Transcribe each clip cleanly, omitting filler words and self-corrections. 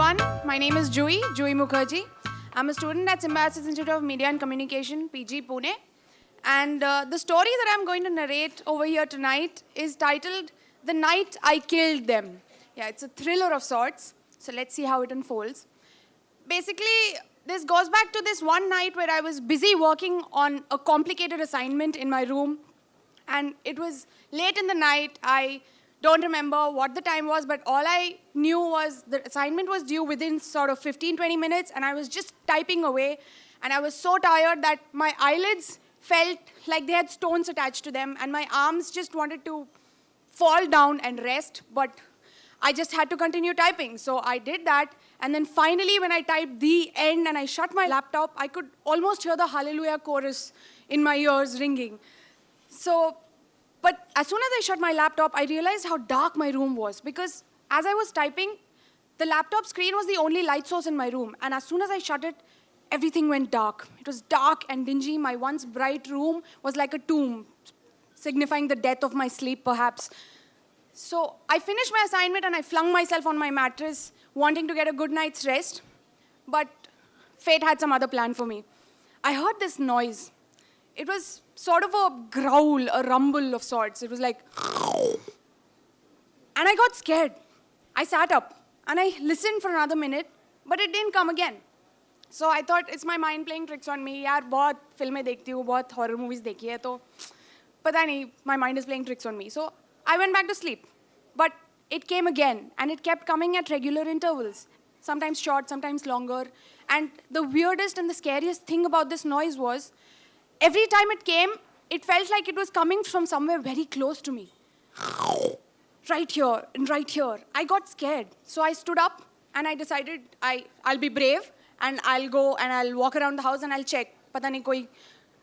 everyone. My name is Jui Mukherjee. I'm a student at SIMC Institute of Media and Communication, PG, Pune. And the story that I'm going to narrate over here tonight is titled The Night I Killed Them. Yeah, it's a thriller of sorts. So let's see how it unfolds. Basically, this goes back to this one night where I was busy working on a complicated assignment in my room. And it was late in the night. I don't remember what the time was, but all I knew was the assignment was due within sort of 15-20 minutes, and I was just typing away, and I was so tired that my eyelids felt like they had stones attached to them, and my arms just wanted to fall down and rest, but I just had to continue typing. So I did that, and then finally when I typed the end and I shut my laptop, I could almost hear the Hallelujah chorus in my ears ringing. But as soon as I shut my laptop, I realized how dark my room was, because as I was typing, the laptop screen was the only light source in my room. And as soon as I shut it, everything went dark. It was dark and dingy. My once bright room was like a tomb, signifying the death of my sleep, perhaps. So I finished my assignment and I flung myself on my mattress, wanting to get a good night's rest. But fate had some other plan for me. I heard this noise. It was sort of a growl, a rumble of sorts. It was like, and I got scared. I sat up and I listened for another minute, but it didn't come again. So I thought, it's my mind playing tricks on me. यार बहुत फिल्में देखती हूँ, बहुत horror movies देखी है, तो पता नहीं, my mind is playing tricks on me. So I went back to sleep. But it came again, and it kept coming at regular intervals. Sometimes short, sometimes longer. And the weirdest and the scariest thing about this noise was, every time it came, it felt like it was coming from somewhere very close to me. Right here and right here. I got scared. So I stood up and I decided I'll be brave and I'll go and I'll walk around the house and I'll check. Pata nahi koi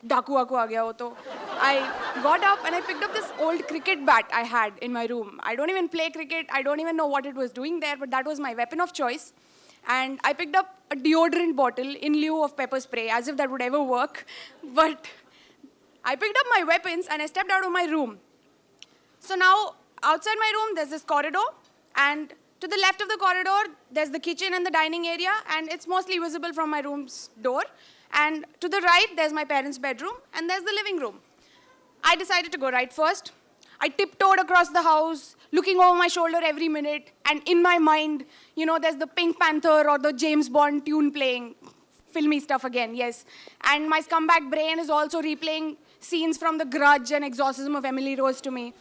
daku waku aa gaya ho to. I got up and I picked up this old cricket bat I had in my room. I don't even play cricket. I don't even know what it was doing there, but that was my weapon of choice. And I picked up a deodorant bottle in lieu of pepper spray, as if that would ever work. But I picked up my weapons and I stepped out of my room. So now, outside my room, there's this corridor. And to the left of the corridor, there's the kitchen and the dining area. And it's mostly visible from my room's door. And to the right, there's my parents' bedroom. And there's the living room. I decided to go right first. I tiptoed across the house, looking over my shoulder every minute, and in my mind, you know, there's the Pink Panther or the James Bond tune playing, filmy stuff again, yes. And my scumbag brain is also replaying scenes from The Grudge and Exorcism of Emily Rose to me.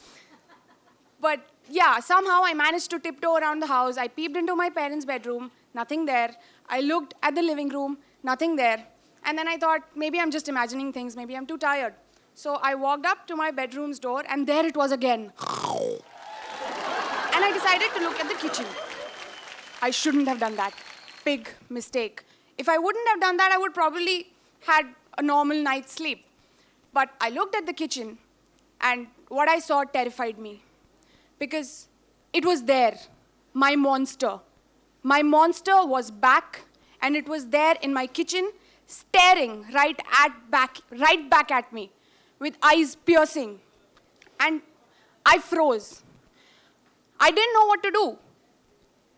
But yeah, somehow I managed to tiptoe around the house. I peeped into my parents' bedroom, nothing there. I looked at the living room, nothing there. And then I thought, maybe I'm just imagining things, maybe I'm too tired. So I walked up to my bedroom's door, and there it was again. And I decided to look at the kitchen. I shouldn't have done that. Big mistake. If I wouldn't have done that, I would probably had a normal night's sleep. But I looked at the kitchen, and what I saw terrified me. Because it was there, my monster. My monster was back, and it was there in my kitchen, staring right back at me, with eyes piercing. And I froze. I didn't know what to do.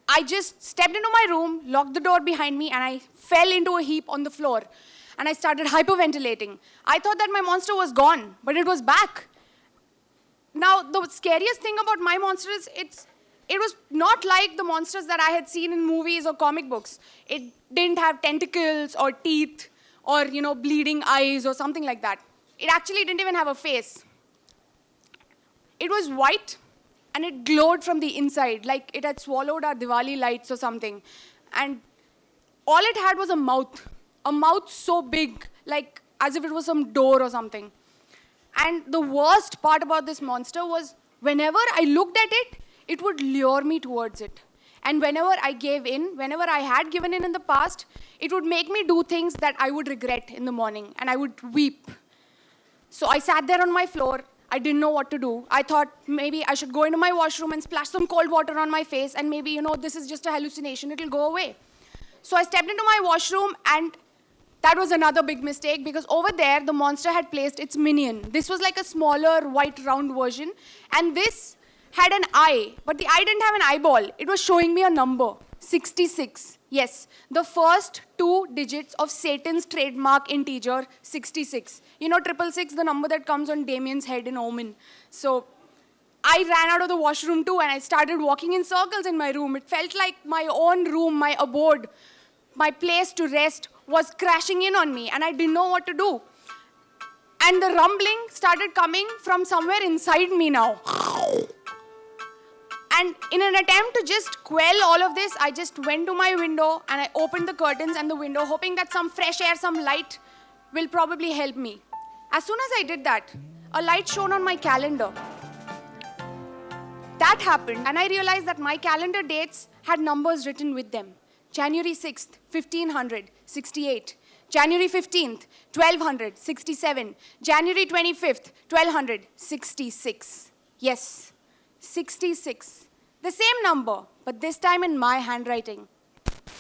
I just stepped into my room, locked the door behind me, and I fell into a heap on the floor. And I started hyperventilating. I thought that my monster was gone, but it was back. Now, the scariest thing about my monster is it was not like the monsters that I had seen in movies or comic books. It didn't have tentacles or teeth or, you know, bleeding eyes or something like that. It actually didn't even have a face. It was white, and it glowed from the inside, like it had swallowed our Diwali lights or something. And all it had was a mouth so big, like as if it was some door or something. And the worst part about this monster was, whenever I looked at it, it would lure me towards it. And whenever I gave in, whenever I had given in the past, it would make me do things that I would regret in the morning, and I would weep. So I sat there on my floor. I didn't know what to do. I thought maybe I should go into my washroom and splash some cold water on my face, and maybe, you know, this is just a hallucination, it'll go away. So I stepped into my washroom, and that was another big mistake, because over there, the monster had placed its minion. This was like a smaller, white, round version, and this had an eye, but the eye didn't have an eyeball. It was showing me a number. 66. Yes, the first 2 digits of Satan's trademark integer, 66. You know 666, the number that comes on Damien's head in Omen. So I ran out of the washroom too, and I started walking in circles in my room. It felt like my own room, my abode, my place to rest was crashing in on me, and I didn't know what to do. And the rumbling started coming from somewhere inside me now. And in an attempt to just quell all of this, I just went to my window and I opened the curtains and the window, hoping that some fresh air, some light will probably help me. As soon as I did that, a light shone on my calendar. That happened, and I realized that my calendar dates had numbers written with them. January 6th, 1568. January 15th, 1267. January 25th, 1266. Yes, 66. The same number, but this time in my handwriting.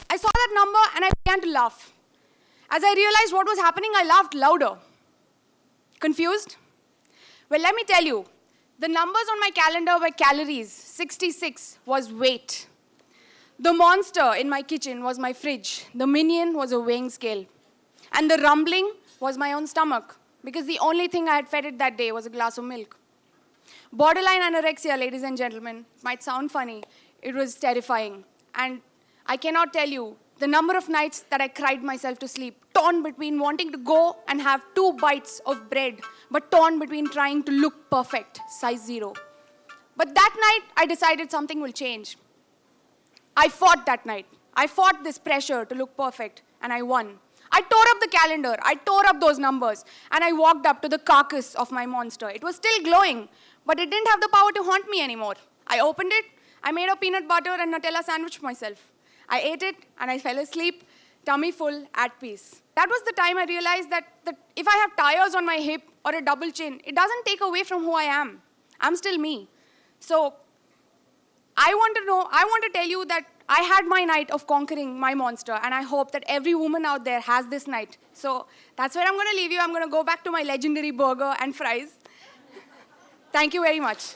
I saw that number and I began to laugh. As I realized what was happening, I laughed louder. Confused? Well, let me tell you, the numbers on my calendar were calories. 66 was weight. The monster in my kitchen was my fridge. The minion was a weighing scale. And the rumbling was my own stomach, because the only thing I had fed it that day was a glass of milk. Borderline anorexia, ladies and gentlemen, might sound funny. It was terrifying. And I cannot tell you the number of nights that I cried myself to sleep, torn between wanting to go and have 2 bites of bread, but torn between trying to look perfect, size 0. But that night, I decided something will change. I fought that night. I fought this pressure to look perfect, and I won. I tore up the calendar, I tore up those numbers, and I walked up to the carcass of my monster. It was still glowing, but it didn't have the power to haunt me anymore. I opened it, I made a peanut butter and Nutella sandwich for myself. I ate it, and I fell asleep, tummy full, at peace. That was the time I realized that if I have tires on my hip or a double chin, it doesn't take away from who I am. I'm still me. So I want to tell you that I had my night of conquering my monster, and I hope that every woman out there has this night. So that's where I'm going to leave you. I'm going to go back to my legendary burger and fries. Thank you very much.